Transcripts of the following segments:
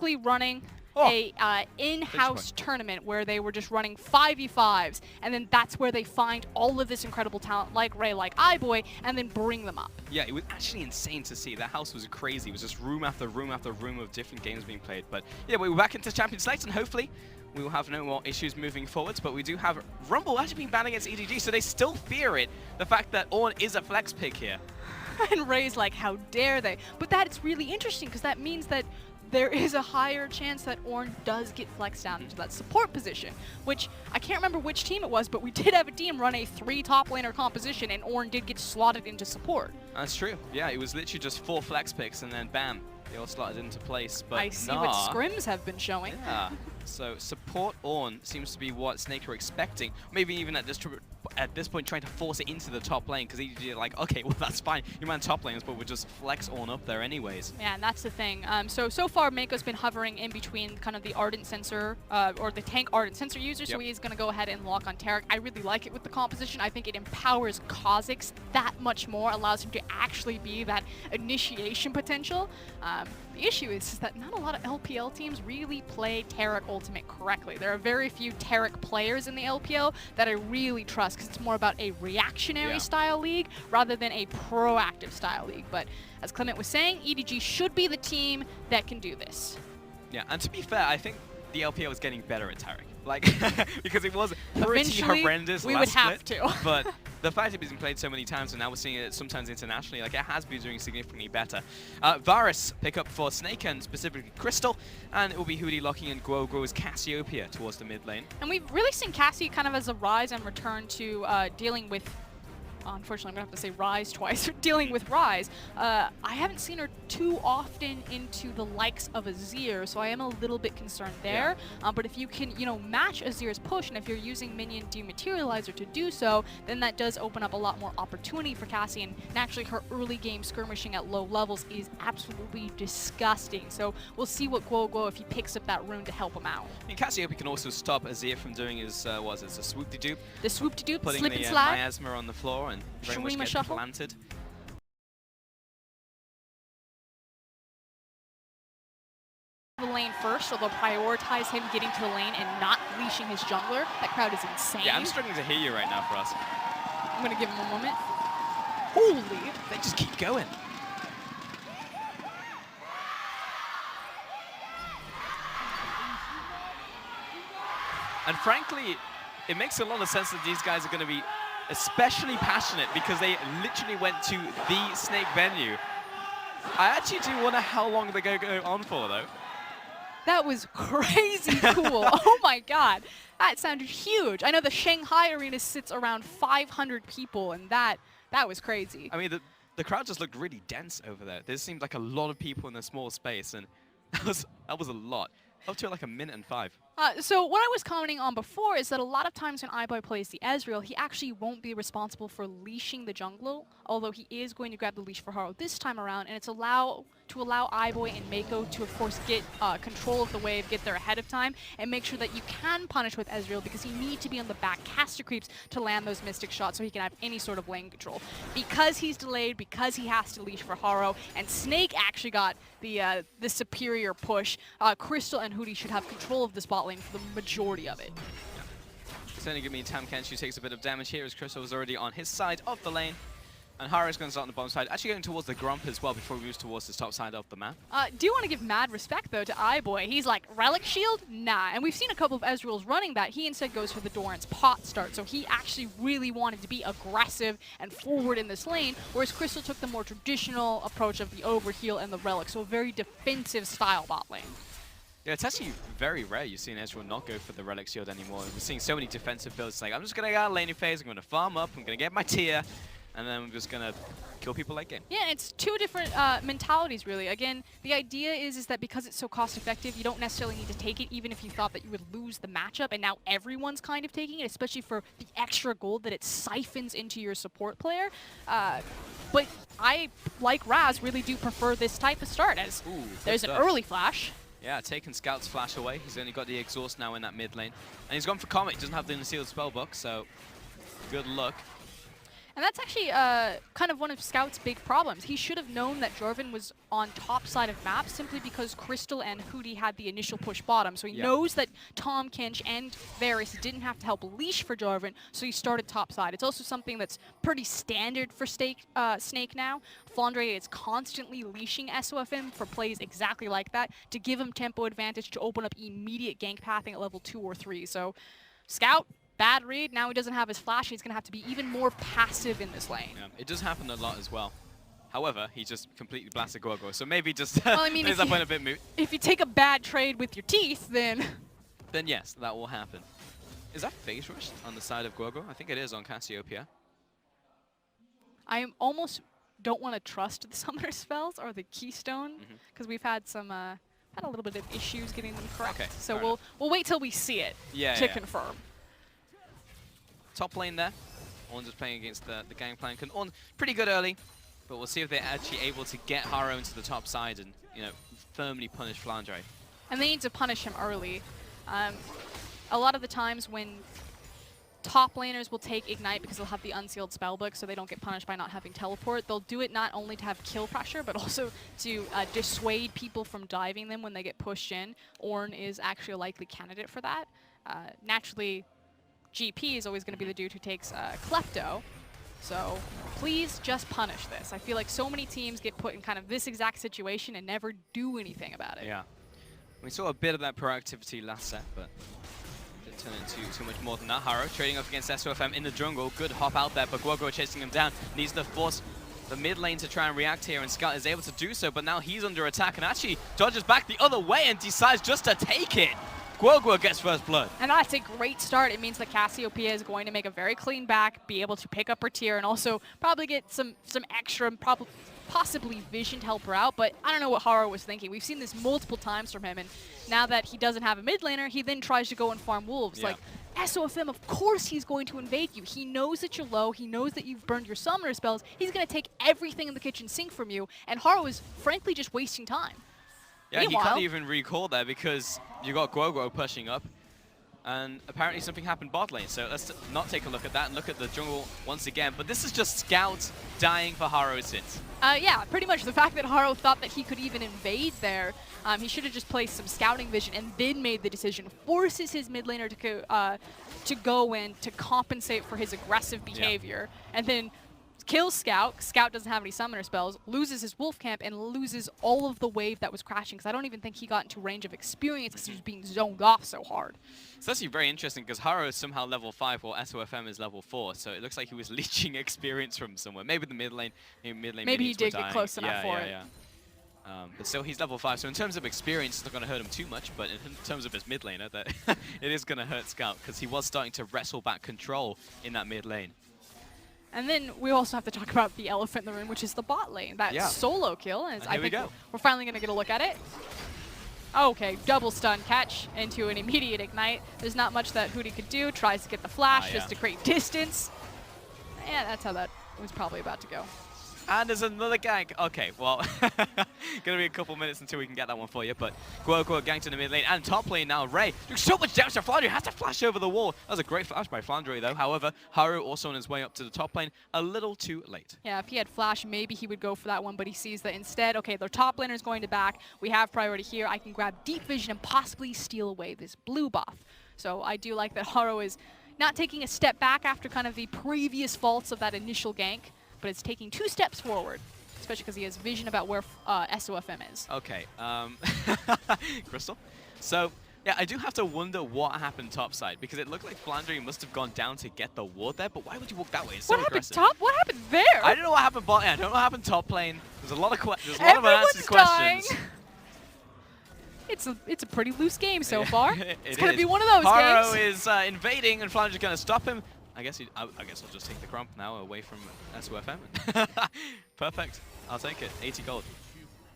basically running a in-house tournament where they were just running 5v5s, and then that's where they find all of this incredible talent like Ray, like iBoy, and then bring them up. Yeah, it was actually insane to see. That house was crazy. It was just room after room after room of different games being played. But yeah, we're back into Champion Select, and hopefully we will have no more issues moving forwards. But we do have Rumble actually being banned against EDG, so they still fear it. The fact that Ornn is a flex pick here. And Ray's like, how dare they? But that's really interesting, because that means that there is a higher chance that Ornn does get flexed down into that support position, which I can't remember which team it was, but we did have a team run a 3 top laner composition, and Ornn did get slotted into support. That's true. Yeah, it was literally just 4 flex picks, and then bam, they all slotted into place. But I see what scrims have been showing. Yeah. So support Ornn seems to be what Snake are expecting. Maybe even at this point trying to force it into the top lane, because EDG are like, okay, well that's fine. You man top lanes, but we'll just flex Ornn up there anyways. Yeah, and that's the thing. So far Mako's been hovering in between kind of the Ardent Sensor, or the tank Ardent Sensor user, so he's going to go ahead and lock on Taric. I really like it with the composition. I think it empowers Kha'Zix that much more, allows him to actually be that initiation potential. The issue is that not a lot of LPL teams really play Taric Ultimate correctly. There are very few Taric players in the LPL that I really trust, because it's more about a reactionary style league rather than a proactive style league. But as Clement was saying, EDG should be the team that can do this. Yeah, and to be fair, I think the LPL is getting better at Taric. Like, because it was pretty horrendous we last would have split, to. But the fact it's been played so many times, and now we're seeing it sometimes internationally, like it has been doing significantly better. Varus pick up for Snake and specifically Crystal, and it will be Hootie locking in Guoguo's Cassiopeia towards the mid lane. And we've really seen Cassie kind of as a rise and return to dealing with, unfortunately I'm going to have to say Rise twice, dealing with Rise. I haven't seen her too often into the likes of Azir, so I am a little bit concerned there. But if you can, match Azir's push, and if you're using Minion Dematerializer to do so, then that does open up a lot more opportunity for Cassie, and naturally her early game skirmishing at low levels is absolutely disgusting. So we'll see what Guoguo, if he picks up that rune to help him out. And Cassiopeia can also stop Azir from doing his, what is it, a swoop-de-dupe? The swoop-de-dupe, putting slip the, and slide. miasma on the floor and very much get shuffle. planted. The lane first, or they'll prioritize him getting to the lane and not leashing his jungler. That crowd is insane. Yeah, I'm struggling to hear you right now for us. I'm gonna give him a moment. Holy! They just keep going. And frankly, it makes a lot of sense that these guys are going to be especially passionate, because they literally went to the Snake venue. I actually do wonder how long they're going to go on for, though. That was crazy cool. Oh my god. That sounded huge. I know the Shanghai arena sits around 500 people, and that was crazy. I mean, the crowd just looked really dense over there. There seemed like a lot of people in a small space, and that was a lot. Up to like 1 minute and 5. So what I was commenting on before is that a lot of times when iBoy plays the Ezreal, he actually won't be responsible for leashing the jungle, although he is going to grab the leash for Haro this time around, and it's to allow iBoy and Mako to, of course, get control of the wave, get there ahead of time, and make sure that you can punish with Ezreal, because you need to be on the back caster creeps to land those Mystic shots so he can have any sort of lane control. Because he's delayed, because he has to leash for Haro, and Snake actually got the superior push, Crystal and Hootie should have control of this bot lane for the majority of it. Certainly give me Tam Kench, who takes a bit of damage here, as Crystal was already on his side of the lane. And Haru's going to start on the bottom side, actually going towards the Grump as well before he moves towards the top side of the map. Do want to give mad respect, though, to iBoy. He's like, Relic Shield? Nah. And we've seen a couple of Ezreals running that. He instead goes for the Doran's pot start, so he actually really wanted to be aggressive and forward in this lane, whereas Crystal took the more traditional approach of the overheal and the Relic, so a very defensive style bot lane. Yeah, it's actually very rare you've seen Ezreal not go for the Relic Shield anymore. We're seeing so many defensive builds. Like, I'm just going to go out laning phase, I'm going to farm up, I'm going to get my tier, and then I'm just going to kill people late game. Yeah, it's two different mentalities, really. Again, the idea is that because it's so cost-effective, you don't necessarily need to take it, even if you thought that you would lose the matchup, and now everyone's kind of taking it, especially for the extra gold that it siphons into your support player. But I, like Raz, really do prefer this type of start, as there's an early flash. Yeah, taking Scout's flash away. He's only got the exhaust now in that mid lane. And he's gone for Comet. He doesn't have the unsealed spellbook, so good luck. And that's actually kind of one of Scout's big problems. He should have known that Jorvin was on top side of map simply because Crystal and Hootie had the initial push bottom. So he knows that Tom, Kinch, and Varys didn't have to help leash for Jorvin, so he started top side. It's also something that's pretty standard for Snake now. Flandre is constantly leashing SOFM for plays exactly like that to give him tempo advantage to open up immediate gank pathing at level 2 or 3. So Scout, bad read. Now he doesn't have his flash. He's going to have to be even more passive in this lane. Yeah, it does happen a lot as well. However, he just completely blasted Gorgo, so maybe just well, I mean, ends up in a bit moot. If you take a bad trade with your teeth, then... Then yes, that will happen. Is that phase rush on the side of Gorgo? I think it is on Cassiopeia. I almost don't want to trust the summoner spells or the keystone, because we've had some... had a little bit of issues getting them correct. Okay, so we'll wait till we see it to confirm. Top lane there. Ornn just playing against the Gangplank. And Ornn pretty good early, but we'll see if they're actually able to get Haro into the top side and, you know, firmly punish Flandre. And they need to punish him early. A lot of the times when top laners will take Ignite because they'll have the unsealed spellbook so they don't get punished by not having teleport, they'll do it not only to have kill pressure, but also to dissuade people from diving them when they get pushed in. Ornn is actually a likely candidate for that. Naturally, GP is always going to be the dude who takes Klepto. So please just punish this. I feel like so many teams get put in kind of this exact situation and never do anything about it. Yeah. We saw a bit of that proactivity last set, but didn't turn into too much more than that. Haro trading off against SOFM in the jungle. Good hop out there, but Guogo chasing him down. Needs to force the mid lane to try and react here, and Scout is able to do so, but now he's under attack and actually dodges back the other way and decides just to take it. Guogo gets first blood. And that's a great start. It means that Cassiopeia is going to make a very clean back, be able to pick up her tier, and also probably get some extra, possibly vision to help her out. But I don't know what Haro was thinking. We've seen this multiple times from him, and now that he doesn't have a mid laner, he then tries to go and farm wolves. Yeah. Like, SOFM, of course he's going to invade you. He knows that you're low. He knows that you've burned your summoner spells. He's going to take everything in the kitchen sink from you, and Haro is frankly just wasting time. Yeah, Meanwhile, he can't even recall there because you got Guogo pushing up, and apparently something happened bot lane. So let's not take a look at that and look at the jungle once again. But this is just Scout dying for Haro's sins. Yeah, pretty much. The fact that Haro thought that he could even invade there, he should have just placed some scouting vision and then made the decision. Forces his mid laner to go in to compensate for his aggressive behavior, and then kills Scout. Scout doesn't have any summoner spells, loses his wolf camp, and loses all of the wave that was crashing, because I don't even think he got into range of experience because he was being zoned off so hard. It's actually very interesting because Haro is somehow level 5 while SOFM is level 4, so it looks like he was leeching experience from somewhere. Maybe the mid lane. Maybe he did get close enough for it. But still, he's level 5, so in terms of experience, it's not going to hurt him too much, but in terms of his mid laner, that it is going to hurt Scout because he was starting to wrestle back control in that mid lane. And then we also have to talk about the elephant in the room, which is the bot lane. That solo kill. And I think we're finally going to get a look at it. Okay, double stun catch into an immediate ignite. There's not much that Hootie could do. Tries to get the flash just to create distance. Yeah, that's how that was probably about to go. And there's another gank. Okay, well, gonna be a couple minutes until we can get that one for you. But Guogo ganked in the mid lane and top lane now. Ray doing so much damage to Flandre. Has to flash over the wall. That was a great flash by Flandre though. However, Haro also on his way up to the top lane a little too late. Yeah, if he had flash, maybe he would go for that one. But he sees that instead, okay, their top laner is going to back. We have priority here. I can grab deep vision and possibly steal away this blue buff. So I do like that Haro is not taking a step back after kind of the previous faults of that initial gank, but it's taking 2 steps forward, especially because he has vision about where SOFM is. Okay, Crystal. So, yeah, I do have to wonder what happened topside, because it looked like Flandre must have gone down to get the ward there, but why would you walk that way? It's so aggressive. What happened there? I don't know what happened bot lane. I don't know what happened top lane. There's a lot of unanswered questions. It's a pretty loose game so far. It's going to be one of those Haro games. is invading, and Flandre's going to stop him. I guess I'll just take the crump now away from SOFM. Perfect. I'll take it. 80 gold.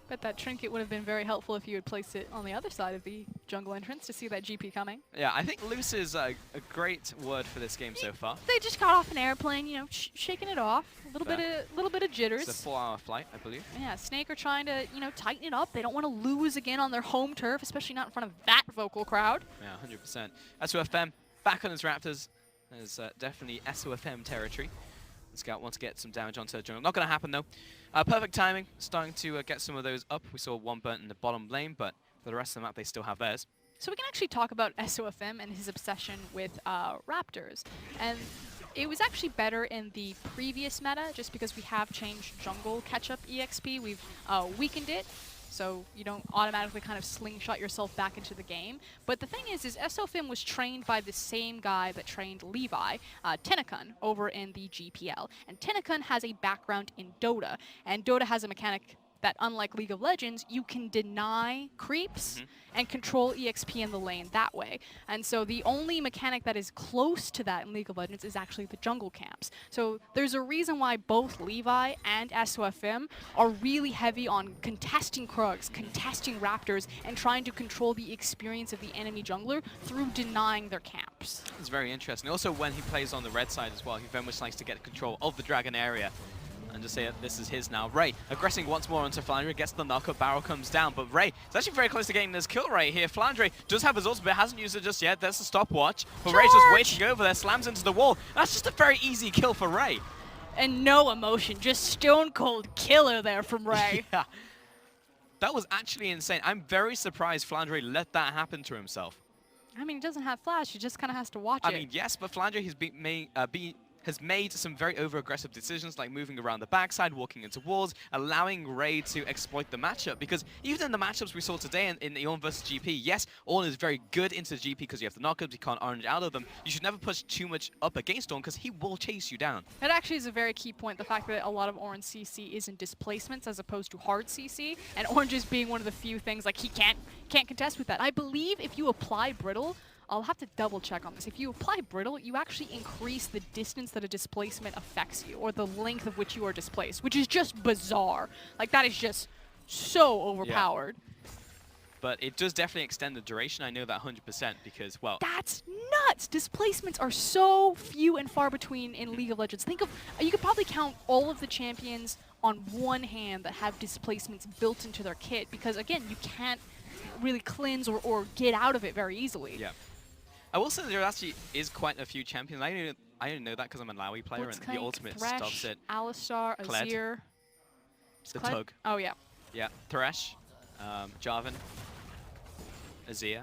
Bet that trinket would have been very helpful if you had placed it on the other side of the jungle entrance to see that GP coming. Yeah, I think loose is a great word for this game so far. They just got off an airplane, you know, shaking it off. A little bit of jitters. It's a 4-hour flight, I believe. Yeah, Snake are trying to, you know, tighten it up. They don't want to lose again on their home turf, especially not in front of that vocal crowd. Yeah, 100%. SOFM back on his Raptors. There's definitely SOFM territory. Scout wants to get some damage onto the jungle. Not going to happen, though. Perfect timing. Starting to get some of those up. We saw one burnt in the bottom lane, but for the rest of the map, they still have theirs. So we can actually talk about SOFM and his obsession with Raptors. And it was actually better in the previous meta, just because we have changed jungle catch-up EXP. We've weakened it, so you don't automatically kind of slingshot yourself back into the game. But the thing is SOFM was trained by the same guy that trained Levi, Tenakun, over in the GPL. And Tenakun has a background in Dota, and Dota has a mechanic that, unlike League of Legends, you can deny creeps and control EXP in the lane that way. And so the only mechanic that is close to that in League of Legends is actually the jungle camps. So there's a reason why both Levi and SOFM are really heavy on contesting Krugs, contesting Raptors, and trying to control the experience of the enemy jungler through denying their camps. It's very interesting. Also, when he plays on the red side as well, he very much likes to get control of the dragon area. And just say this is his now. Ray aggressing once more onto Flandre, gets the knock-up, barrel comes down, but Ray is actually very close to getting this kill right here. Flandre does have his ultimate, hasn't used it just yet. There's the stopwatch, but Ray's just waiting over there, slams into the wall. That's just a very easy kill for Ray. And no emotion, just stone cold killer there from Ray. Yeah. That was actually insane. I'm very surprised Flandre let that happen to himself. I mean, he doesn't have flash, he just kind of has to watch it. I mean, yes, but Flandre has made some very over-aggressive decisions, like moving around the backside, walking into walls, allowing Ray to exploit the matchup. Because even in the matchups we saw today in the Ornn versus GP, yes, Ornn is very good into GP because you have the knockups, you can't orange out of them. You should never push too much up against Ornn because he will chase you down. That actually is a very key point, the fact that a lot of Ornn CC is in displacements as opposed to hard CC, and Ornn just being one of the few things, like, he can't contest with that. I believe if you apply Brittle, I'll have to double check on this. If you apply Brittle, you actually increase the distance that a displacement affects you, or the length of which you are displaced, which is just bizarre. Like, that is just so overpowered. Yeah. But it does definitely extend the duration. I know that 100% because, well... That's nuts! Displacements are so few and far between in League of Legends. Think of, you could probably count all of the champions on one hand that have displacements built into their kit, because, again, you can't really cleanse or get out of it very easily. Yeah. I will say there actually is quite a few champions. I didn't know that because I'm a Lowy player, and the ultimate Thresh, stops it. Alistar, Kled. Azir. The Tug. Oh, yeah. Yeah, Thresh, Jarvan, Azir.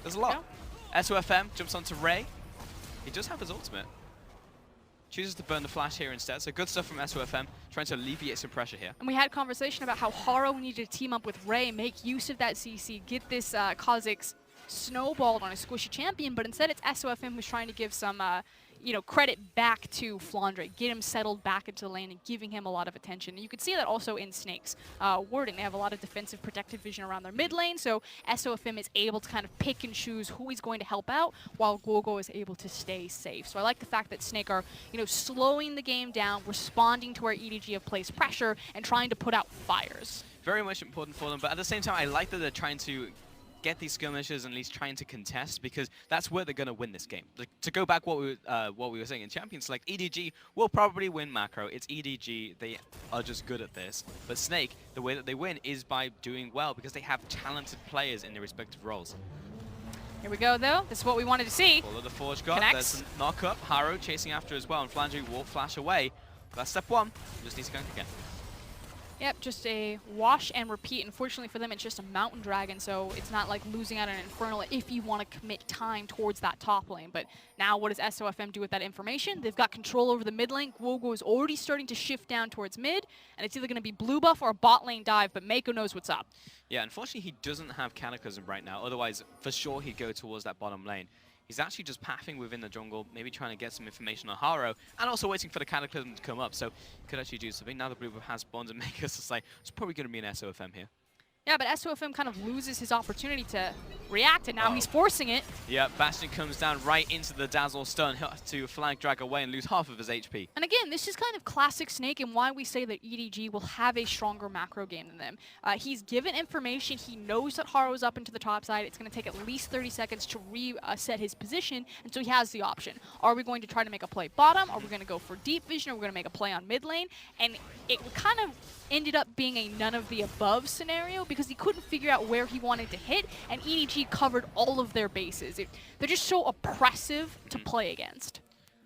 There's a lot. Yeah. SOFM jumps onto Ray. He does have his ultimate. Chooses to burn the flash here instead, so good stuff from SOFM, trying to alleviate some pressure here. And we had conversation about how Haro needed to team up with Ray, make use of that CC, get this Kha'Zix snowballed on a squishy champion, but instead it's SOFM who's trying to give some credit back to Flandre, get him settled back into the lane and giving him a lot of attention. And you can see that also in Snake's wording. They have a lot of defensive protected vision around their mid lane, so SOFM is able to kind of pick and choose who he's going to help out, while Gogo is able to stay safe. So I like the fact that Snake are, slowing the game down, responding to where EDG have placed pressure, and trying to put out fires. Very much important for them, but at the same time, I like that they're trying to get these skirmishes and at least trying to contest, because that's where they're going to win this game. Like, to go back what we were saying in Champions, like EDG will probably win macro. It's EDG, they are just good at this. But Snake, the way that they win is by doing well, because they have talented players in their respective roles. Here we go, though. This is what we wanted to see. Follow the Forge God. Connects. There's a knock-up. Haro chasing after as well, and Flandre will flash away. That's step one. Just needs to go again. Yep, just a wash and repeat. Unfortunately for them, it's just a mountain dragon, so it's not like losing out on an Infernal if you want to commit time towards that top lane. But now what does SOFM do with that information? They've got control over the mid lane. Guogo is already starting to shift down towards mid, and it's either going to be blue buff or a bot lane dive, but Mako knows what's up. Yeah, unfortunately he doesn't have Cataclysm right now. Otherwise, for sure he'd go towards that bottom lane. He's actually just pathing within the jungle, maybe trying to get some information on Haro, and also waiting for the Cataclysm to come up, so he could actually do something. Now the blue buff has bonds and Maker's just like, it's probably going to be an SOFM here. Yeah, but SOFM kind of loses his opportunity to react, and now he's forcing it. Yeah, Bastion comes down right into the Dazzle stun. He'll have to flank drag away and lose half of his HP. And again, this is kind of classic Snake and why we say that EDG will have a stronger macro game than them. He's given information. He knows that Haro is up into the top side. It's going to take at least 30 seconds to reset his position, and so he has the option. Are we going to try to make a play bottom? Are we going to go for deep vision? Are we going to make a play on mid lane? And it kind of ended up being a none of the above scenario because he couldn't figure out where he wanted to hit, and EDG covered all of their bases. They're just so oppressive to play against.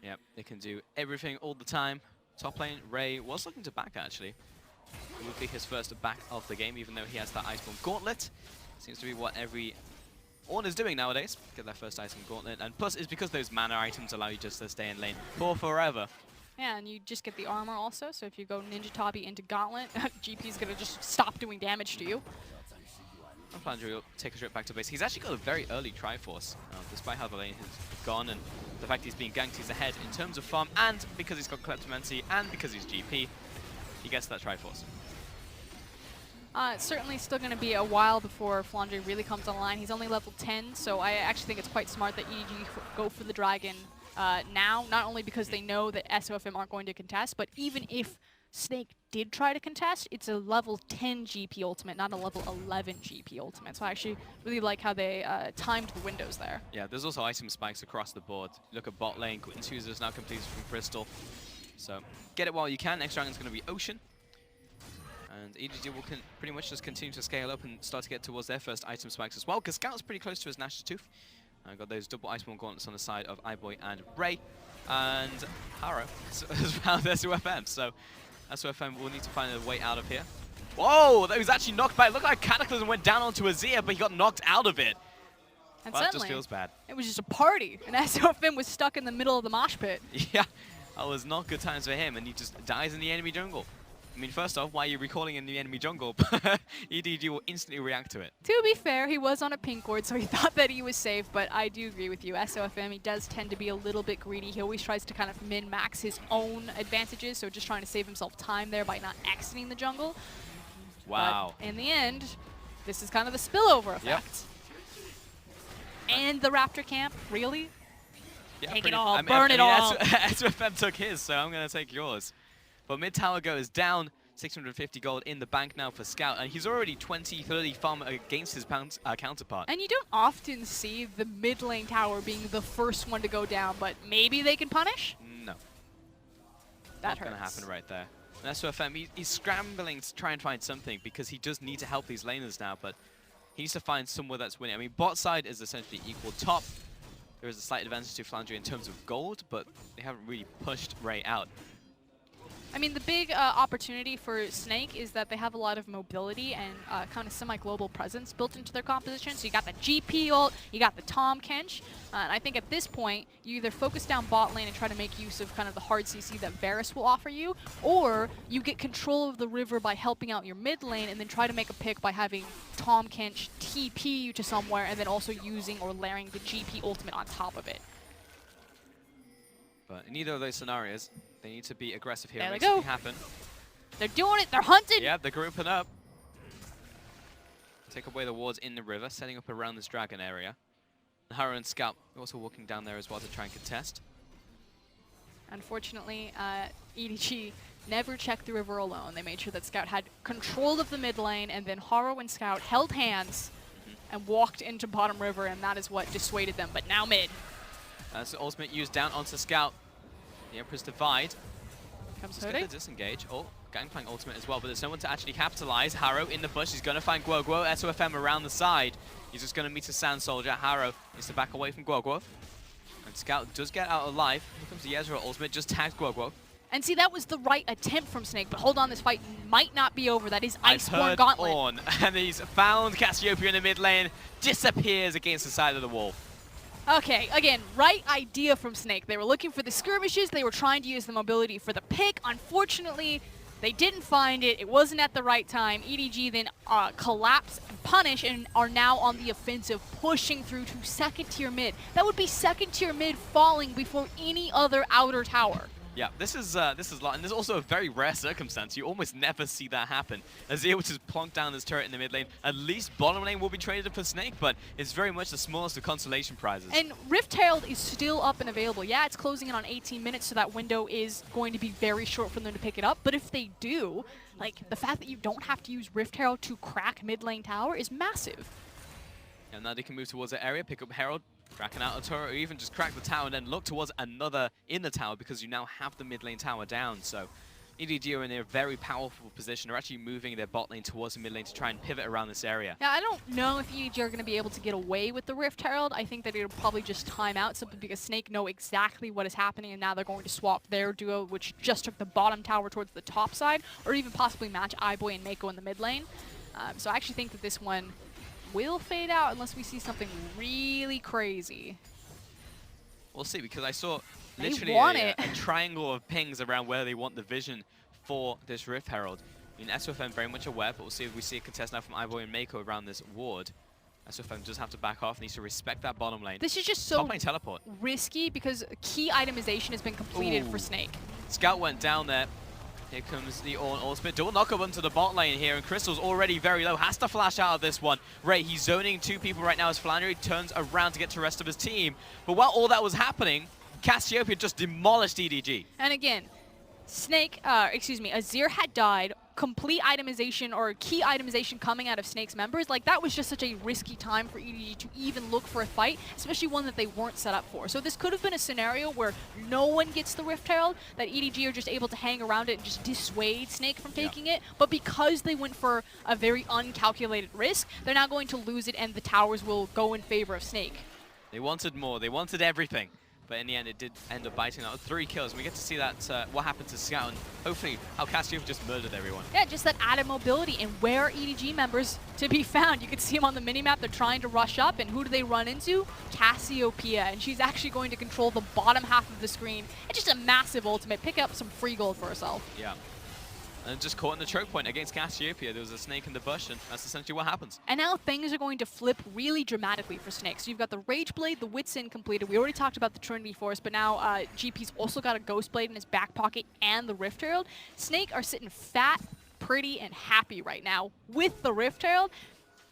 Yep, they can do everything all the time. Top lane, Ray was looking to back actually. It would be his first back of the game, even though he has that Iceborne Gauntlet. Seems to be what every Ornn is doing nowadays. Get their first item Gauntlet, and plus it's because those mana items allow you just to stay in lane for forever. Yeah, and you just get the armor also, so if you go Ninja Tabi into Gauntlet, GP's gonna just stop doing damage to you. Flandre will take a trip back to base. He's actually got a very early Triforce, despite how the lane has gone and the fact he's being ganked, he's ahead in terms of farm, and because he's got Kleptomancy, and because he's GP, he gets that Triforce. It's certainly still going to be a while before Flandre really comes online. He's only level 10, so I actually think it's quite smart that EDG go for the Dragon now, not only because they know that SOFM aren't going to contest, but even if Snake did try to contest, it's a level 10 GP ultimate, not a level 11 GP ultimate. So I actually really like how they timed the windows there. Yeah, there's also item spikes across the board. Look at bot lane, Quintus is now completed from Crystal. So get it while you can. Next Dragon's going to be Ocean. And EDG will pretty much just continue to scale up and start to get towards their first item spikes as well, because Scout's pretty close to his Nash's Tooth. Got those double Iceborne Gauntlets on the side of iBoy and Ray. And Haro has found SOFM, so SOFM will need to find a way out of here. Whoa, that was actually knocked back. Looked like Cataclysm went down onto Azir, but he got knocked out of it. And well, that just feels bad. It was just a party, and SOFM was stuck in the middle of the mosh pit. Yeah, that was not good times for him, and he just dies in the enemy jungle. I mean, first off, why are you recalling in the enemy jungle? EDG will instantly react to it. To be fair, he was on a pink ward, so he thought that he was safe, but I do agree with you. SOFM, he does tend to be a little bit greedy. He always tries to kind of min-max his own advantages, so just trying to save himself time there by not exiting the jungle. Wow. But in the end, this is kind of the spillover effect. Yep. And the Raptor camp, really? Yeah, Take it all, burn it all. SOFM took his, so I'm going to take yours. But mid tower goes down, 650 gold in the bank now for Scout, and he's already 20-30 farm against his counterpart. And you don't often see the mid lane tower being the first one to go down, but maybe they can punish? No. That hurts. Not going to happen right there. And SOFM, he's scrambling to try and find something because he does need to help these laners now, but he needs to find somewhere that's winning. I mean, bot side is essentially equal. Top, there is a slight advantage to Flandre in terms of gold, but they haven't really pushed Ray out. I mean, the big opportunity for Snake is that they have a lot of mobility and kind of semi-global presence built into their composition. So you got the GP ult, you got the Tom Kench, and I think at this point, you either focus down bot lane and try to make use of kind of the hard CC that Varus will offer you, or you get control of the river by helping out your mid lane and then try to make a pick by having Tom Kench TP you to somewhere and then also using or layering the GP ultimate on top of it. But in either of those scenarios, they need to be aggressive here. There Make they go. something happen. They're doing it. They're hunting. Yeah, they're grouping up. Take away the wards in the river, setting up around this dragon area. Haro and Scout also walking down there as well to try and contest. Unfortunately, EDG never checked the river alone. They made sure that Scout had control of the mid lane, and then Haro and Scout held hands and walked into bottom river, and that is what dissuaded them. But now mid. That's the ultimate used down onto Scout. The Emperor's Divide. Comes Let's get the disengage. Oh, Gangplank ultimate as well, but there's no one to actually capitalize. Haro in the bush. He's going to find Guoguo. SOFM around the side. He's just going to meet a Sand Soldier. Haro needs to back away from Guoguo. And Scout does get out alive. Here comes the Ezreal ultimate. Just tags Guoguo. And see, that was the right attempt from Snake, but hold on, this fight might not be over. That is Iceborne I've heard Gauntlet. On, and he's found Cassiopeia in the mid lane. Disappears against the side of the wall. Okay, again, right idea from Snake. They were looking for the skirmishes. They were trying to use the mobility for the pick. Unfortunately, they didn't find it. It wasn't at the right time. EDG then collapse and punish and are now on the offensive, pushing through to second tier mid. That would be second tier mid falling before any other outer tower. Yeah, this is a lot, and there's also a very rare circumstance. You almost never see that happen. Azir will just plonk down this turret in the mid lane. At least bottom lane will be traded for Snake, but it's very much the smallest of consolation prizes. And Rift Herald is still up and available. Yeah, it's closing in on 18 minutes, so that window is going to be very short for them to pick it up. But if they do, like, the fact that you don't have to use Rift Herald to crack mid lane tower is massive. And now they can move towards the area, pick up Herald, cracking out a turret, or even just crack the tower and then look towards another in the tower because you now have the mid lane tower down. So EDG are in a very powerful position. They're actually moving their bot lane towards the mid lane to try and pivot around this area. Yeah, I don't know if EDG are going to be able to get away with the Rift Herald. I think that it'll probably just time out simply because Snake know exactly what is happening, and now they're going to swap their duo, which just took the bottom tower towards the top side, or even possibly match iBoy and Mako in the mid lane. So I actually think that this one will fade out unless we see something really crazy. We'll see, because I saw They literally want a it. triangle of pings around where they want the vision for this Rift Herald. I mean, SOFM very much aware, but we'll see if we see a contest now from iBoy and Mako around this ward. SOFM does have to back off, needs to respect that bottom lane. This is just so Top lane teleport. risky because key itemization has been completed for Snake. Scout went down there. Here comes the ultimate. Dual knockup onto the bot lane here, and Crystal's already very low. Has to flash out of this one. Ray, he's zoning two people right now as Flannery turns around to get to the rest of his team. But while all that was happening, Cassiopeia just demolished EDG. And again, Azir had died. Complete itemization or key itemization coming out of Snake's members, like that was just such a risky time for EDG to even look for a fight, especially one that they weren't set up for. So this could have been a scenario where no one gets the Rift Herald, that EDG are just able to hang around it and just dissuade Snake from taking it. But because they went for a very uncalculated risk, they're now going to lose it, and the towers will go in favor of Snake. They wanted more. They wanted everything. But in the end, it did end up biting out with 3 kills. We get to see that what happened to Scout, and hopefully how Cassiopeia just murdered everyone. Yeah, just that added mobility, and where are EDG members to be found? You can see them on the minimap. They're trying to rush up, and who do they run into? Cassiopeia, and she's actually going to control the bottom half of the screen. It's just a massive ultimate. Pick up some free gold for herself. Yeah. And just caught in the choke point against Cassiopeia. There was a snake in the bush, and that's essentially what happens. And now things are going to flip really dramatically for Snake. So you've got the Rage Blade, the Wits End completed. We already talked about the Trinity Force, but now GP's also got a Ghost Blade in his back pocket and the Rift Herald. Snake are sitting fat, pretty, and happy right now with the Rift Herald.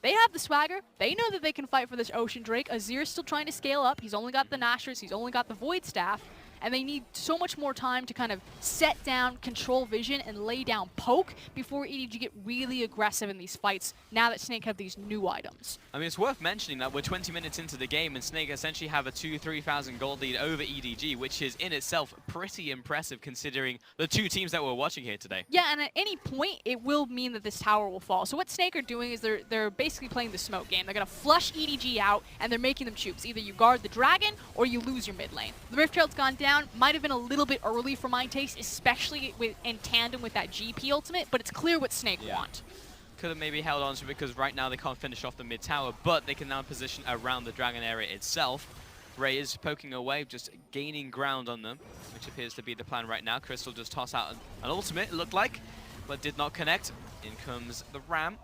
They have the swagger. They know that they can fight for this Ocean Drake. Azir's still trying to scale up. He's only got the Nashers. He's only got the Void Staff. And they need so much more time to kind of set down, control vision, and lay down poke before EDG get really aggressive in these fights now that Snake have these new items. I mean, it's worth mentioning that we're 20 minutes into the game and Snake essentially have a 2,000-3,000 gold lead over EDG, which is in itself pretty impressive considering the two teams that we're watching here today. Yeah, and at any point, it will mean that this tower will fall. So what Snake are doing is they're basically playing the smoke game. They're going to flush EDG out, and they're making them choose. Either you guard the dragon, or you lose your mid lane. The Rift Herald's gone down. Might have been a little bit early for my taste, especially in tandem with that GP ultimate, but it's clear what Snake want. Could have maybe held on to it because right now they can't finish off the mid tower, but they can now position around the dragon area itself. Ray is poking away, just gaining ground on them, which appears to be the plan right now. Crystal just toss out an ultimate, it looked like, but did not connect. In comes the Ram.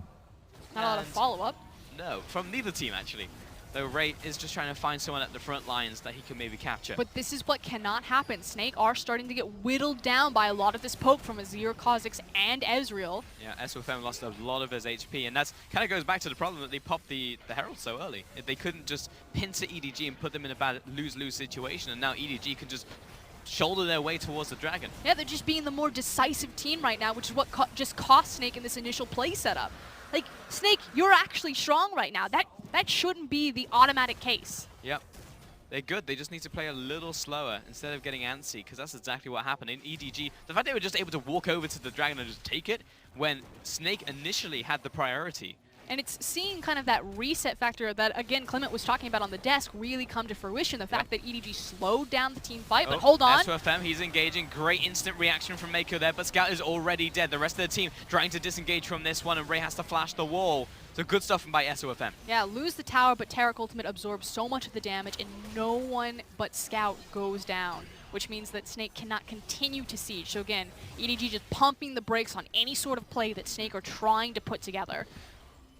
Not a lot of follow-up. No, from neither team actually. Though Ray is just trying to find someone at the front lines that he can maybe capture. But this is what cannot happen. Snake are starting to get whittled down by a lot of this poke from Azir, Kha'Zix, and Ezreal. Yeah, SOFM lost a lot of his HP, and that's kind of goes back to the problem that they popped the Herald so early. They couldn't just pincer EDG and put them in a bad lose-lose situation, and now EDG can just shoulder their way towards the dragon. Yeah, they're just being the more decisive team right now, which is what just cost Snake in this initial play setup. Like, Snake, you're actually strong right now. That shouldn't be the automatic case. Yep. They're good. They just need to play a little slower instead of getting antsy, because that's exactly what happened. In EDG, the fact they were just able to walk over to the dragon and just take it when Snake initially had the priority. And it's seeing kind of that reset factor that, again, Clement was talking about on the desk really come to fruition. The fact that EDG slowed down the team fight, but hold on. SOFM, he's engaging. Great instant reaction from Mako there, but Scout is already dead. The rest of the team trying to disengage from this one, and Ray has to flash the wall. So good stuff by SOFM. Yeah, lose the tower, but Taric Ultimate absorbs so much of the damage, and no one but Scout goes down, which means that Snake cannot continue to siege. So again, EDG just pumping the brakes on any sort of play that Snake are trying to put together.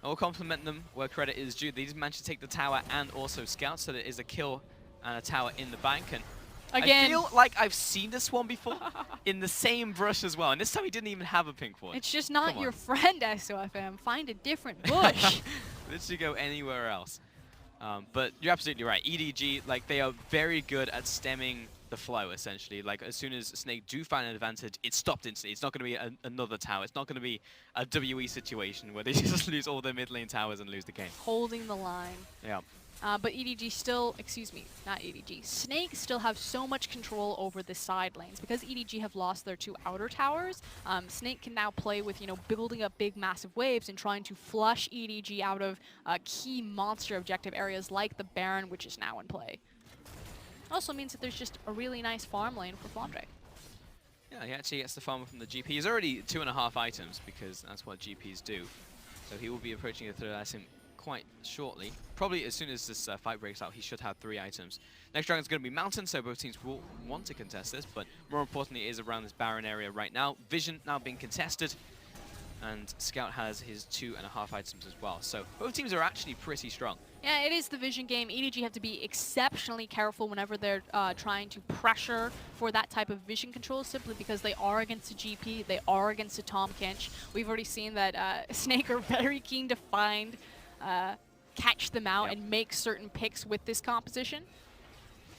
I will compliment them where credit is due. They did manage to take the tower and also Scout, so there is a kill and a tower in the bank. And again, I feel like I've seen this one before in the same brush as well. And this time he didn't even have a pink one. It's just not your friend, SOFM. Find a different bush. Literally go anywhere else. But you're absolutely right. EDG, like, they are very good at stemming the flow, essentially. Like, as soon as Snake do find an advantage, it's stopped instantly. It's not going to be another tower. It's not going to be a WE situation where they just lose all their mid lane towers and lose the game. Holding the line. Yeah. But EDG still, excuse me, not EDG, Snake still have so much control over the side lanes. Because EDG have lost their 2 outer towers, Snake can now play with, building up big massive waves and trying to flush EDG out of key monster objective areas like the Baron, which is now in play. Also means that there's just a really nice farm lane for Flandre. Yeah, he actually gets the farmer from the GP. He's already 2.5 items because that's what GPs do. So he will be approaching the 3rd item quite shortly. Probably as soon as this fight breaks out, he should have 3 items. Next dragon's going to be Mountain, so both teams will want to contest this, but more importantly, it is around this Baron area right now. Vision now being contested, and Scout has his 2.5 items as well. So both teams are actually pretty strong. Yeah, it is the vision game. EDG have to be exceptionally careful whenever they're trying to pressure for that type of vision control, simply because they are against a GP, they are against a Tom Kinch. We've already seen that Snake are very keen to find, catch them out and make certain picks with this composition.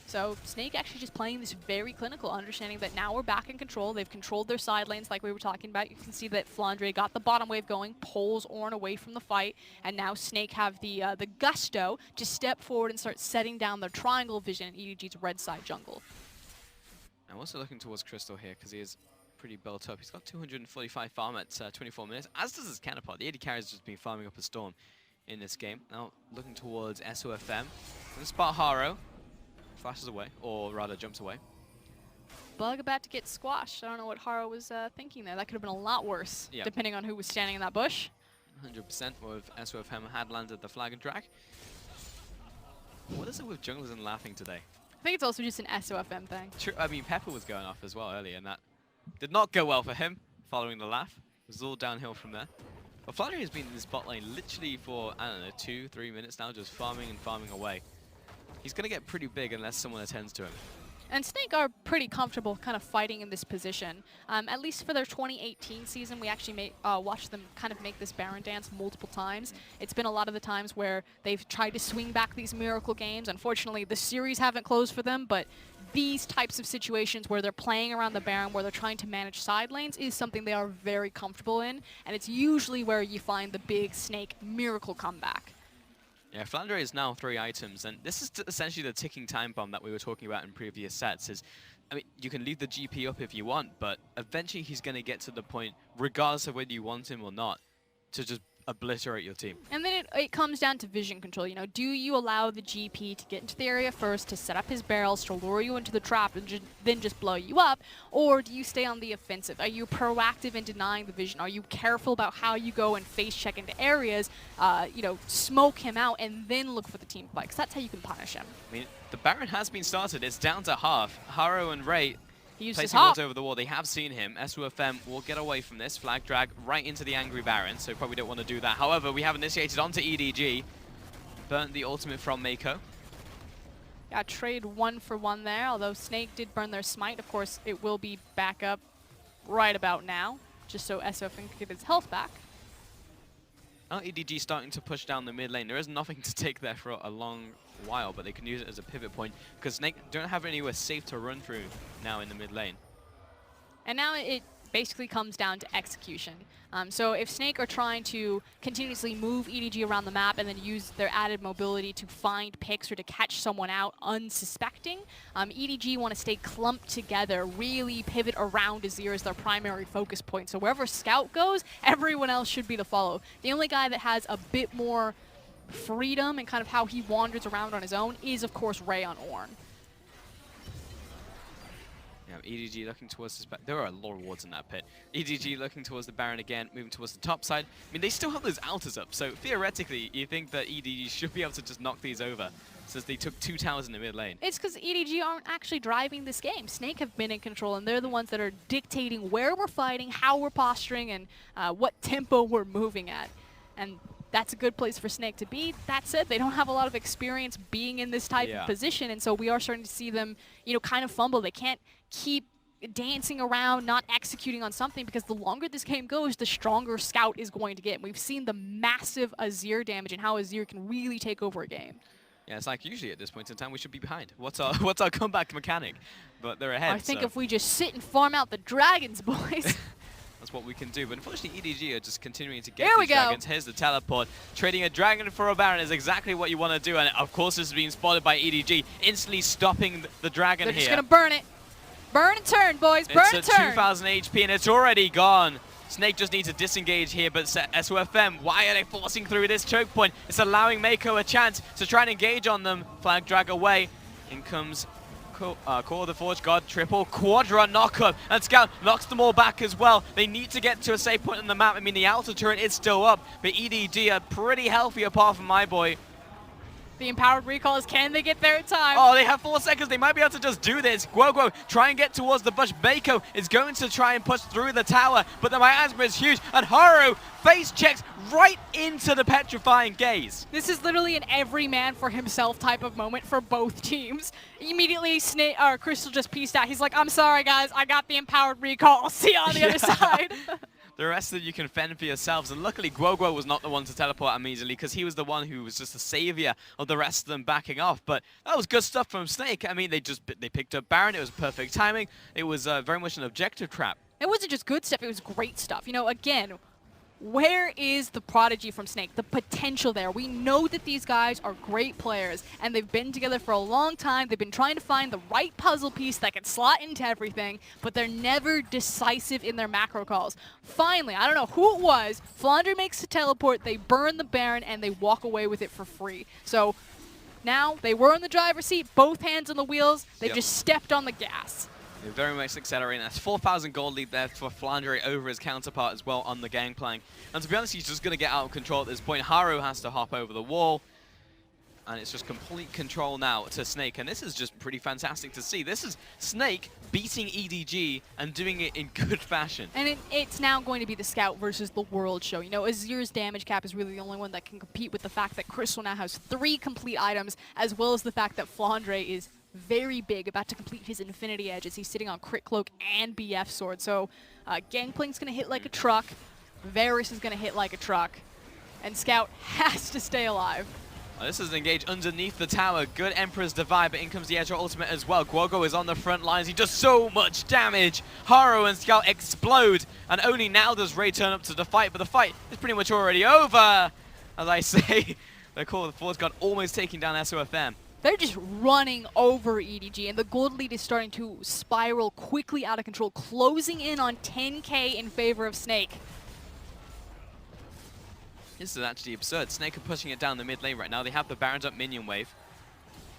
So Snake actually just playing this very clinical, understanding that now we're back in control. They've controlled their side lanes like we were talking about. You can see that Flandre got the bottom wave going, pulls Ornn away from the fight, and now Snake have the gusto to step forward and start setting down their triangle vision in EDG's red side jungle. I'm also looking towards Crystal here because he is pretty built up. He's got 245 farm at 24 minutes, as does his counterpart. The AD carry has just been farming up a storm in this game. Now looking towards SOFM. Gonna spot Haro. Flashes away, or rather jumps away. Bug about to get squashed. I don't know what Haro was thinking there. That could have been a lot worse, depending on who was standing in that bush. 100% with SOFM had landed the flag and drag. What is it with junglers and laughing today? I think it's also just an SOFM thing. True, I mean, Pepper was going off as well earlier, and that did not go well for him following the laugh. It was all downhill from there. But Flandre has been in this bot lane literally for, I don't know, 2-3 minutes now, just farming and farming away. He's going to get pretty big unless someone attends to him. And Snake are pretty comfortable kind of fighting in this position. At least for their 2018 season, we actually watched them kind of make this Baron dance multiple times. It's been a lot of the times where they've tried to swing back these miracle games. Unfortunately, the series haven't closed for them, but these types of situations where they're playing around the Baron, where they're trying to manage side lanes, is something they are very comfortable in. And it's usually where you find the big Snake miracle comeback. Yeah, Flandre is now 3 items, and this is essentially the ticking time bomb that we were talking about in previous sets. I mean, you can leave the GP up if you want, but eventually he's going to get to the point, regardless of whether you want him or not, to just obliterate your team. And then it comes down to vision control. Do you allow the GP to get into the area first, to set up his barrels, to lure you into the trap, and then just blow you up? Or do you stay on the offensive? Are you proactive in denying the vision? Are you careful about how you go and face check into areas, smoke him out, and then look for the team fight? Because that's how you can punish him. I mean, the Baron has been started. It's down to half. Haro and Ray placing wards over the wall. They have seen him. SUFM will get away from this. Flag drag right into the angry Baron, so probably don't want to do that. However, we have initiated onto EDG. Burnt the ultimate from Mako. Got trade 1 for 1 there, although Snake did burn their smite. Of course, it will be back up right about now, just so SOFM can get his health back. Now EDG starting to push down the mid lane. There is nothing to take there for a long while, but they can use it as a pivot point because Snake don't have anywhere safe to run through now in the mid lane. And now it basically comes down to execution. So if Snake are trying to continuously move EDG around the map and then use their added mobility to find picks or to catch someone out unsuspecting, EDG want to stay clumped together, really pivot around Azir as their primary focus point. So wherever Scout goes, everyone else should be the follow. The only guy that has a bit more freedom and kind of how he wanders around on his own is, of course, Ray on Ornn. EDG looking towards this. There are a lot of wards in that pit. EDG looking towards the Baron again, moving towards the top side. I mean, they still have those altars up, so theoretically, you think that EDG should be able to just knock these over, since they took 2 towers in the mid lane. It's because EDG aren't actually driving this game. Snake have been in control, and they're the ones that are dictating where we're fighting, how we're posturing, and what tempo we're moving at. And that's a good place for Snake to be. That said, they don't have a lot of experience being in this type of position, and so we are starting to see them, kind of fumble. They can't keep dancing around, not executing on something, because the longer this game goes, the stronger Scout is going to get. And we've seen the massive Azir damage and how Azir can really take over a game. Yeah, it's like usually at this point in time we should be behind. What's our comeback mechanic? But they're ahead. I think if we just sit and farm out the dragons, boys. That's what we can do. But unfortunately, EDG are just continuing to get Here we these go. dragons. Here's the teleport. Trading a dragon for a baron is exactly what you want to do. And of course, this is being spotted by EDG, instantly stopping the dragon They're here. just going to burn it. Burn and turn, boys. Burn and It's turn. at 2,000 HP, and it's already gone. Snake just needs to disengage here, but SOFM, why are they forcing through this choke point? It's allowing Mako a chance to try and engage on them. Flag drag away. In comes Core the Forge God, triple quadra knockup, and Scout knocks them all back as well. They need to get to a safe point on the map. I mean, the outer turret is still up, but EDG are pretty healthy apart from my boy. The empowered recalls, can they get there in time? Oh, they have 4 seconds. They might be able to just do this. Guoguo try and get towards the bush. Mako is going to try and push through the tower, but the miasma is huge, and Haru face checks right into the petrifying gaze. This is literally an every man for himself type of moment for both teams. Immediately, Crystal just pieced out. He's like, I'm sorry, guys. I got the empowered recall. I'll see you on the other side. The rest of you can fend for yourselves, and luckily Guoguo was not the one to teleport immediately because he was the one who was just the savior of the rest of them backing off. But that was good stuff from Snake. I mean, they picked up Baron. It was perfect timing. It was very much an objective trap. It wasn't just good stuff. It was great stuff. You know, again, where is the prodigy from Snake? The potential there. We know that these guys are great players, and they've been together for a long time. They've been trying to find the right puzzle piece that can slot into everything, but they're never decisive in their macro calls. Finally, I don't know who it was, Flandre makes the teleport, they burn the Baron, and they walk away with it for free. So now they were in the driver's seat, both hands on the wheels. They just stepped on the gas. They're very much accelerating. That's 4,000 gold lead there for Flandre over his counterpart as well on the gangplank. And to be honest, he's just going to get out of control at this point. Haru has to hop over the wall. And it's just complete control now to Snake. And this is just pretty fantastic to see. This is Snake beating EDG and doing it in good fashion. And it's now going to be the Scout versus the World show. You know, Azir's damage cap is really the only one that can compete with the fact that Crystal now has 3 complete items, as well as the fact that Flandre is very big, about to complete his Infinity Edge as he's sitting on Crit Cloak and BF Sword. So Gangplank's going to hit like a truck, Varus is going to hit like a truck, and Scout has to stay alive. This is engaged underneath the tower. Good Emperor's Divide, but in comes the Edge ultimate as well. Guoguo is on the front lines. He does so much damage. Haru and Scout explode, and only now does Ray turn up to the fight, but the fight is pretty much already over. As I say, the Core of the Force God almost taking down SOFM. They're just running over EDG, and the gold lead is starting to spiral quickly out of control, closing in on 10k in favor of Snake. This is actually absurd. Snake are pushing it down the mid lane right now. They have the Baron's up minion wave.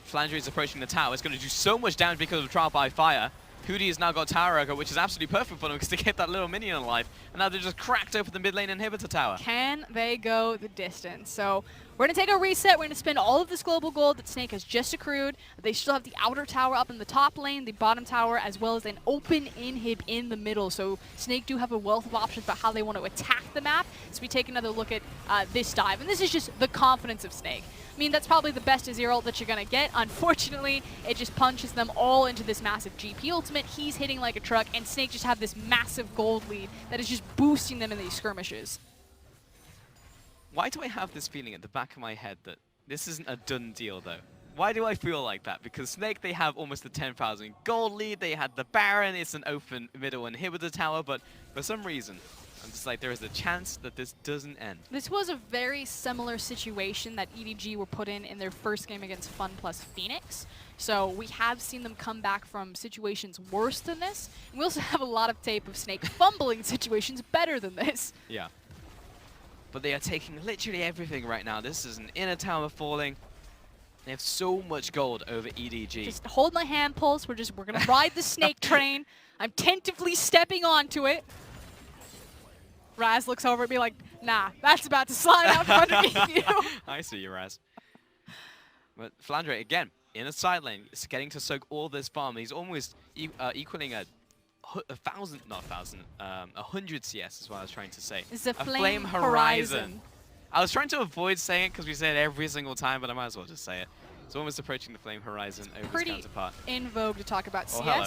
Flandre is approaching the tower. It's going to do so much damage because of Trial by Fire. Hootie has now got Tower Echo, which is absolutely perfect for them because they get that little minion alive. And now they're just cracked open the mid lane inhibitor tower. Can they go the distance? So we're going to take a reset. We're going to spend all of this global gold that Snake has just accrued. They still have the outer tower up in the top lane, the bottom tower, as well as an open inhib in the middle. So Snake do have a wealth of options about how they want to attack the map. So we take another look at this dive. And this is just the confidence of Snake. I mean, that's probably the best Azir ult that you're going to get. Unfortunately, it just punches them all into this massive GP ultimate. He's hitting like a truck, and Snake just have this massive gold lead that is just boosting them in these skirmishes. Why do I have this feeling at the back of my head that this isn't a done deal, though? Why do I feel like that? Because Snake, they have almost a 10,000 gold lead. They had the Baron. It's an open middle inhibitor tower, but for some reason, I'm just like, there is a chance that this doesn't end. This was a very similar situation that EDG were put in their first game against Fun plus Phoenix. So we have seen them come back from situations worse than this. And we also have a lot of tape of Snake fumbling situations better than this. Yeah. But they are taking literally everything right now. This is an inner tower falling. They have so much gold over EDG. Just hold my hand, Pulse. We're gonna ride the Snake train. I'm tentatively stepping onto it. Raz looks over at me like, nah, that's about to slide out from underneath you. I see you, Raz. But Flandre, again, in a side lane, is getting to soak all this farm. He's almost equaling a 100 CS is what I was trying to say. It's a Flame Horizon. I was trying to avoid saying it because we say it every single time, but I might as well just say it. It's almost approaching the Flame Horizon over his counterpart. In vogue to talk about CS. Hello.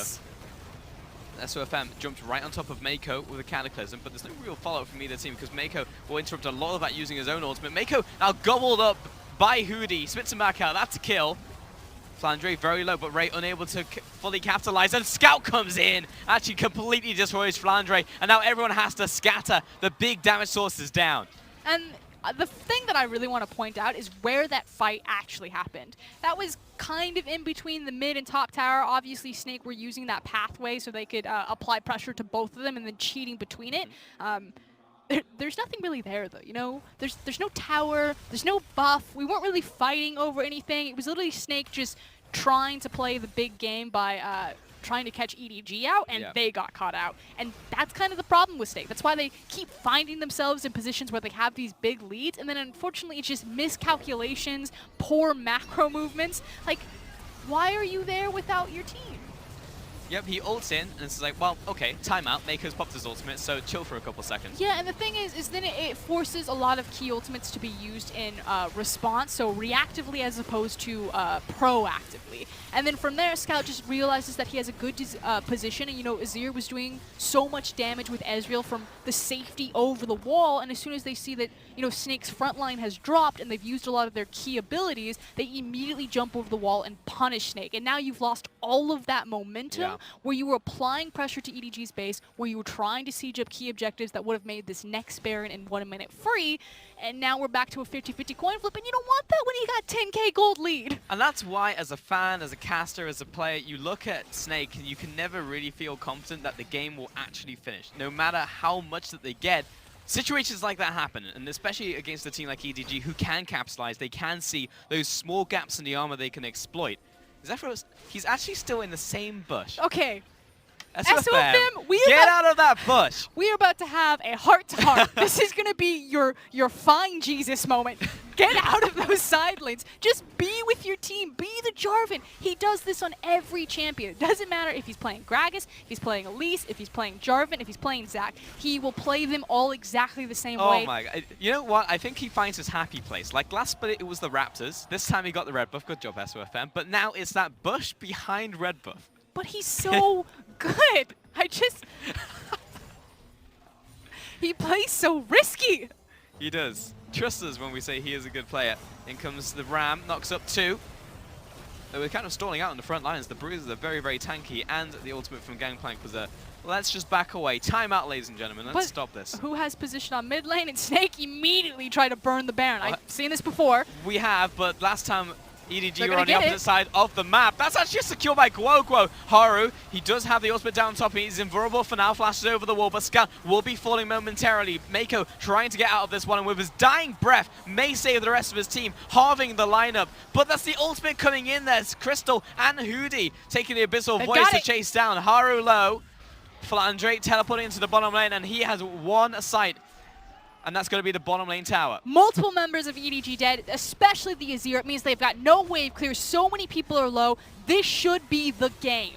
SOFM jumped right on top of Mako with a Cataclysm, but there's no real follow-up from either team because Mako will interrupt a lot of that using his own ultimate. Mako now gobbled up by Hootie, spits him back out. That's a kill. Flandre very low, but Ray unable to fully capitalize, and Scout comes in, actually completely destroys Flandre, and now everyone has to scatter. The big damage source is down. And the thing that I really want to point out is where that fight actually happened. That was kind of in between the mid and top tower. Obviously, Snake were using that pathway so they could apply pressure to both of them and then cheating between it. There's nothing really there, though, you know? There's no tower, there's no buff. We weren't really fighting over anything. It was literally Snake just trying to play the big game by trying to catch EDG out, and they got caught out. And that's kind of the problem with Snake. That's why they keep finding themselves in positions where they have these big leads, and then unfortunately it's just miscalculations, poor macro movements. Like, why are you there without your team? Yep, he ults in, and it's like, well, okay, timeout. Mako's popped his ultimate, so chill for a couple seconds. Yeah, and the thing is then it forces a lot of key ultimates to be used in response, so reactively as opposed to proactively. And then from there, Scout just realizes that he has a good position, and, you know, Azir was doing so much damage with Ezreal from the safety over the wall, and as soon as they see that, you know, Snake's front line has dropped and they've used a lot of their key abilities, they immediately jump over the wall and punish Snake. And now you've lost all of that momentum where you were applying pressure to EDG's base, where you were trying to siege up key objectives that would have made this next Baron in 1 minute free, and now we're back to a 50-50 coin flip, and you don't want that when you got 10k gold lead. And that's why, as a fan, as a caster, as a player, you look at Snake and you can never really feel confident that the game will actually finish. No matter how much that they get, situations like that happen, and especially against a team like EDG who can capitalize, they can see those small gaps in the armor they can exploit. Zephyros, he's actually still in the same bush. Okay. SOFM, get out of that bush. We are about to have a heart-to-heart. This is going to be your fine Jesus moment. Get out of those side lanes. Just be with your team. Be the Jarvan. He does this on every champion. It doesn't matter if he's playing Gragas, if he's playing Elise, if he's playing Jarvan, if he's playing Zac. He will play them all exactly the same way. Oh my god. You know what? I think he finds his happy place. Like last split, it was the Raptors. This time he got the red buff. Good job, SOFM. But now it's that bush behind red buff. But he's so good. He plays so risky. He does. Trust us when we say he is a good player. In comes the Ram, knocks up 2. We're kind of stalling out on the front lines. The bruisers are very, very tanky, and the ultimate from Gangplank was a let's just back away. Timeout, ladies and gentlemen. Let's stop this. Who has position on mid lane? And Snake immediately tried to burn the Baron. I've seen this before. We have, but last time EDG were on the opposite side of the map. That's actually secured by Guoguo. Haru, he does have the ultimate down top. He's invulnerable for now. Flashes over the wall, but Scout will be falling momentarily. Mako trying to get out of this one, and with his dying breath, may save the rest of his team, halving the lineup. But that's the ultimate coming in there. It's Crystal and Hoodie taking the Abyssal Voice to chase down. Haru low. Flandre teleporting into the bottom lane, and he has one sight. And that's going to be the bottom lane tower. Multiple members of EDG dead, especially the Azir. It means they've got no wave clear. So many people are low. This should be the game.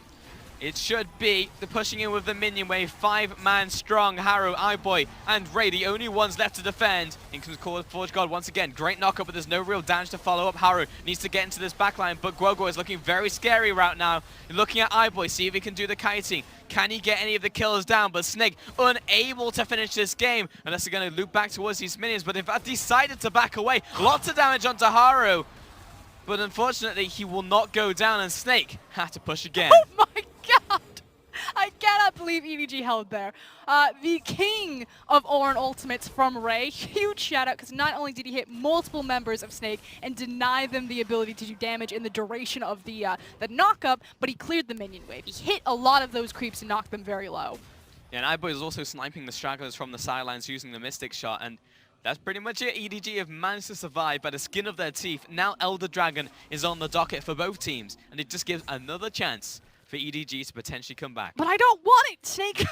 It should be. They're pushing in with the minion wave. 5-man strong. Haru, iBoy, and Ray, the only ones left to defend. In comes Forge God once again. Great knockup, but there's no real damage to follow up. Haru needs to get into this backline, but Guoguo is looking very scary right now. Looking at iBoy, see if he can do the kiting. Can he get any of the kills down? But Snake unable to finish this game unless they're going to loop back towards these minions. But they've decided to back away. Lots of damage onto Haru. But unfortunately, he will not go down, and Snake had to push again. Oh my god! I cannot believe EDG held there. The king of Oran ultimates from Ray. Huge shout out, because not only did he hit multiple members of Snake and deny them the ability to do damage in the duration of the knockup, but he cleared the minion wave. He hit a lot of those creeps and knocked them very low. Yeah, and iBoy is also sniping the stragglers from the sidelines using the Mystic shot, and that's pretty much it. EDG have managed to survive by the skin of their teeth. Now Elder Dragon is on the docket for both teams, and it just gives another chance for EDG to potentially come back. But I don't want it. Snake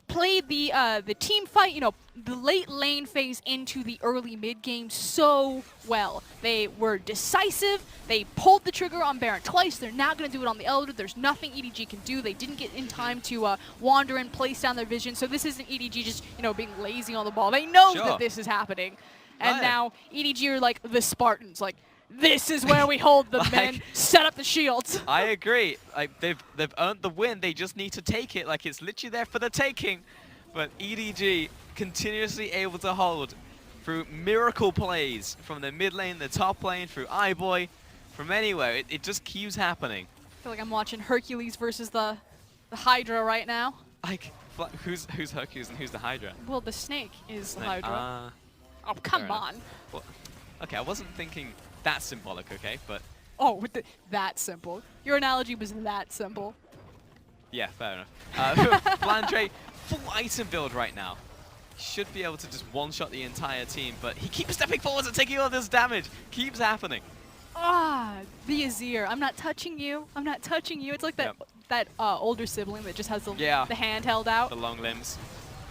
played the team fight, you know, the late lane phase into the early mid game so well. They were decisive. They pulled the trigger on Baron twice. They're now going to do it on the Elder. There's nothing EDG can do. They didn't get in time to wander and place down their vision. So this isn't EDG just, you know, being lazy on the ball. They know that this is happening. And now EDG are like the Spartans, like, this is where we hold the men, set up the shields. I agree. Like they've earned the win. They just need to take it. Like it's literally there for the taking. But EDG continuously able to hold through miracle plays from the mid lane, the top lane, through iBoy, from anywhere. It just keeps happening. I feel like I'm watching Hercules versus the Hydra right now. Like, who's Hercules and who's the Hydra? Well, the snake is the Snake. Hydra. Oh, come on. Well, okay, I wasn't thinking that symbolic, okay, but... Oh, with that simple. Your analogy was that simple. Yeah, fair enough. Flandre, full item build right now. Should be able to just one-shot the entire team, but he keeps stepping forwards and taking all this damage. Keeps happening. Ah, the Azir. I'm not touching you. I'm not touching you. It's like that older sibling that just has the hand held out. The long limbs.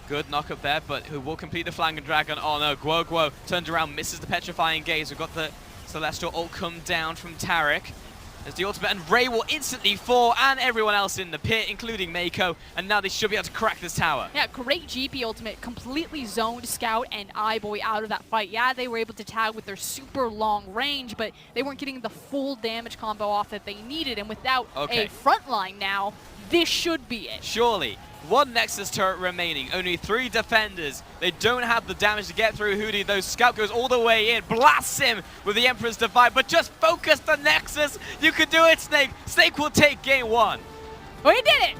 Good knock up there, but who will complete the Flank and Dragon? Oh no, Guo turns around, misses the Petrifying Gaze. We've got the Celestial ult come down from Taric. As the ultimate, and Ray will instantly fall, and everyone else in the pit, including Mako, and now they should be able to crack this tower. Yeah, great GP ultimate, completely zoned Scout and iBoy out of that fight. Yeah, they were able to tag with their super long range, but they weren't getting the full damage combo off that they needed, and without a front line now, this should be it. Surely. One Nexus turret remaining, only 3 defenders. They don't have the damage to get through Hootie, though Scout goes all the way in, blasts him with the Emperor's Divide, but just focus the Nexus. You can do it, Snake. Snake will take game 1. Oh, he did it!